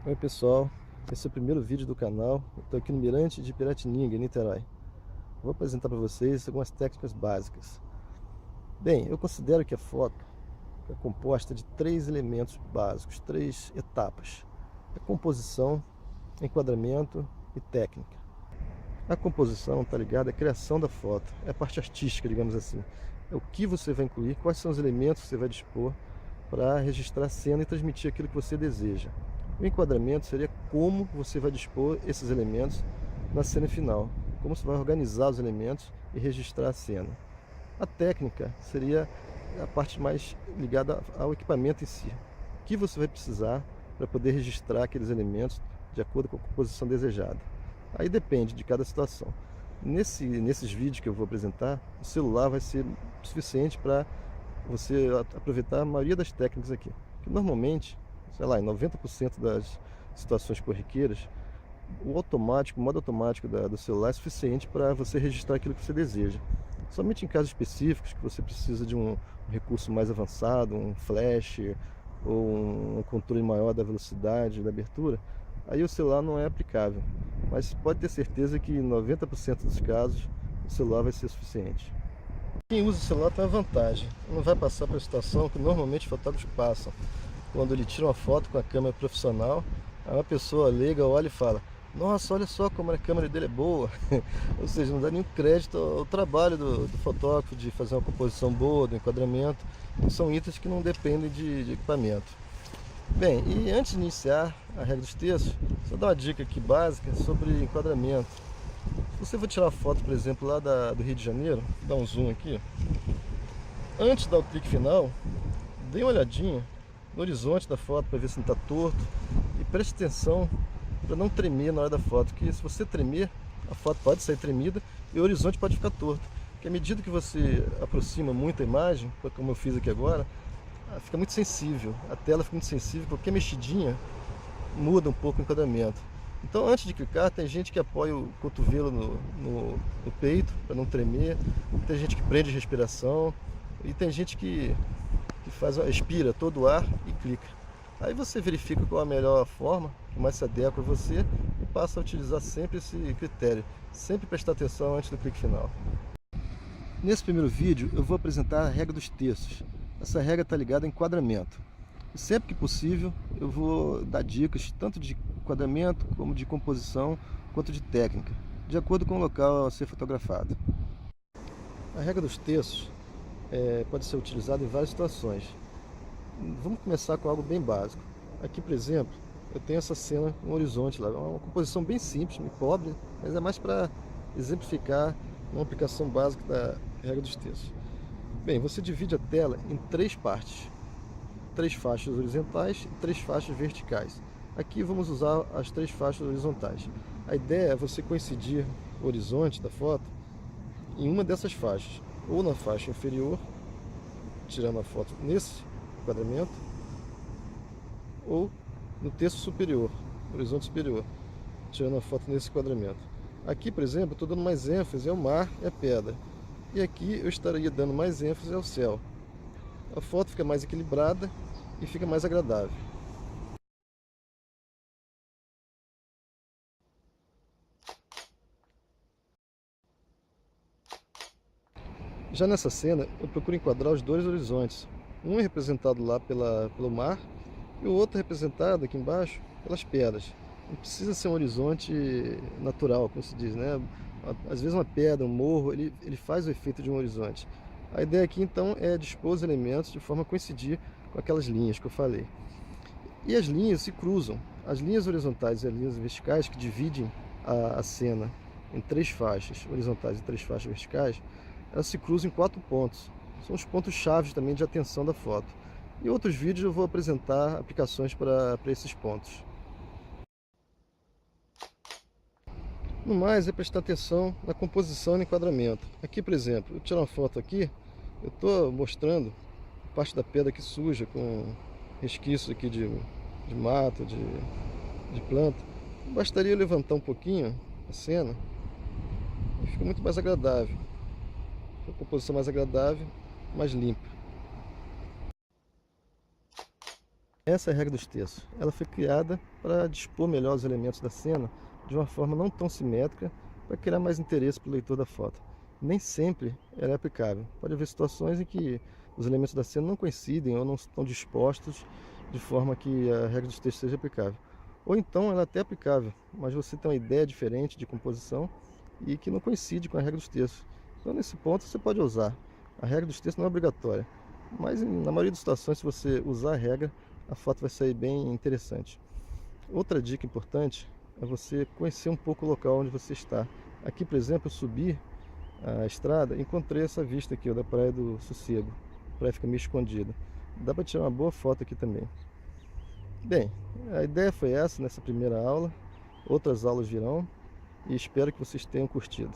Oi pessoal, esse é o primeiro vídeo do canal. Eu estou aqui no Mirante de Piratininga, em Niterói. Vou apresentar para vocês algumas técnicas básicas. Bem, eu considero que a foto é composta de três elementos básicos, três etapas: a composição, enquadramento e técnica. A composição está ligada à criação da foto, é a parte artística, digamos assim. É o que você vai incluir, quais são os elementos que você vai dispor para registrar a cena e transmitir aquilo que você deseja. O enquadramento seria como você vai dispor esses elementos na cena final, como você vai organizar os elementos e registrar a cena. A técnica seria a parte mais ligada ao equipamento em si. O que você vai precisar para poder registrar aqueles elementos de acordo com a composição desejada. Aí depende de cada situação. Nesses vídeos que eu vou apresentar, o celular vai ser suficiente para você aproveitar a maioria das técnicas aqui. Que normalmente, sei lá, em 90% das situações corriqueiras, o modo automático do celular é suficiente para você registrar aquilo que você deseja. Somente em casos específicos que você precisa de um recurso mais avançado, um flash ou um controle maior da velocidade, da abertura, aí o celular não é aplicável. Mas pode ter certeza que em 90% dos casos o celular vai ser suficiente. Quem usa o celular tem uma vantagem, não vai passar pela situação que normalmente fotógrafos passam. Quando ele tira uma foto com a câmera profissional, aí uma pessoa leiga olha e fala: nossa, olha só como a câmera dele é boa. Ou seja, não dá nenhum crédito ao trabalho do fotógrafo de fazer uma composição boa, do enquadramento. São itens que não dependem de equipamento. Bem, e antes de iniciar a regra dos textos, só dar uma dica aqui básica sobre enquadramento. Se você for tirar foto, por exemplo, lá do Rio de Janeiro, dá um zoom aqui. Antes de dar o clique final, dê uma olhadinha no horizonte da foto para ver se não está torto. E preste atenção para não tremer na hora da foto, porque se você tremer, a foto pode sair tremida e o horizonte pode ficar torto. Porque à medida que você aproxima muito a imagem, como eu fiz aqui agora, fica muito sensível. A tela fica muito sensível, qualquer mexidinha muda um pouco o enquadramento. Então, antes de clicar, tem gente que apoia o cotovelo no peito para não tremer, tem gente que prende respiração e tem gente que expira todo o ar e clica. Aí você verifica qual a melhor forma, que mais se adequa a você, e passa a utilizar sempre esse critério. Sempre prestar atenção antes do clique final. Nesse primeiro vídeo eu vou apresentar a regra dos terços. Essa regra está ligada a enquadramento. E sempre que possível eu vou dar dicas tanto de enquadramento como de composição quanto de técnica, de acordo com o local a ser fotografado. A regra dos terços pode ser utilizada em várias situações. Vamos começar com algo bem básico. Aqui, por exemplo, eu tenho essa cena com um horizonte lá, uma composição bem simples, bem pobre, mas é mais para exemplificar uma aplicação básica da regra dos terços. Bem, você divide a tela em três partes, três faixas horizontais e três faixas verticais. Aqui vamos usar as três faixas horizontais. A ideia é você coincidir o horizonte da foto em uma dessas faixas, ou na faixa inferior, tirando a foto nesse enquadramento, ou no terço superior, horizonte superior, tirando a foto nesse enquadramento. Aqui, por exemplo, eu estou dando mais ênfase ao mar e à pedra. E aqui eu estaria dando mais ênfase ao céu. A foto fica mais equilibrada e fica mais agradável. Já nessa cena, eu procuro enquadrar os dois horizontes. Um é representado lá pelo mar e o outro é representado aqui embaixo pelas pedras. Não precisa ser um horizonte natural, como se diz, né? Às vezes uma pedra, um morro, ele faz o efeito de um horizonte. A ideia aqui então é dispor os elementos de forma a coincidir com aquelas linhas que eu falei. E as linhas se cruzam. As linhas horizontais e as linhas verticais que dividem a cena em três faixas horizontais e três faixas verticais, elas se cruzam em 4 pontos. São os pontos chaves também de atenção da foto. Em outros vídeos eu vou apresentar aplicações para esses pontos. No mais, é prestar atenção na composição e no enquadramento. Aqui, por exemplo, eu tiro uma foto aqui, eu estou mostrando parte da pedra aqui suja, com resquícios aqui de mato, de planta. Bastaria eu levantar um pouquinho a cena e fica muito mais agradável. Uma composição mais agradável, mais limpa. Essa é a regra dos terços. Ela foi criada para dispor melhor os elementos da cena de uma forma não tão simétrica, para criar mais interesse para o leitor da foto. Nem sempre ela é aplicável. Pode haver situações em que os elementos da cena não coincidem ou não estão dispostos de forma que a regra dos terços seja aplicável. Ou então ela é até aplicável, mas você tem uma ideia diferente de composição e que não coincide com a regra dos terços. Então, nesse ponto, você pode usar. A regra dos terços não é obrigatória, mas na maioria das situações, se você usar a regra, a foto vai sair bem interessante. Outra dica importante é você conhecer um pouco o local onde você está. Aqui, por exemplo, eu subi a estrada e encontrei essa vista aqui, ó, da Praia do Sossego. A praia fica meio escondida. Dá para tirar uma boa foto aqui também. Bem, a ideia foi essa nessa primeira aula. Outras aulas virão e espero que vocês tenham curtido.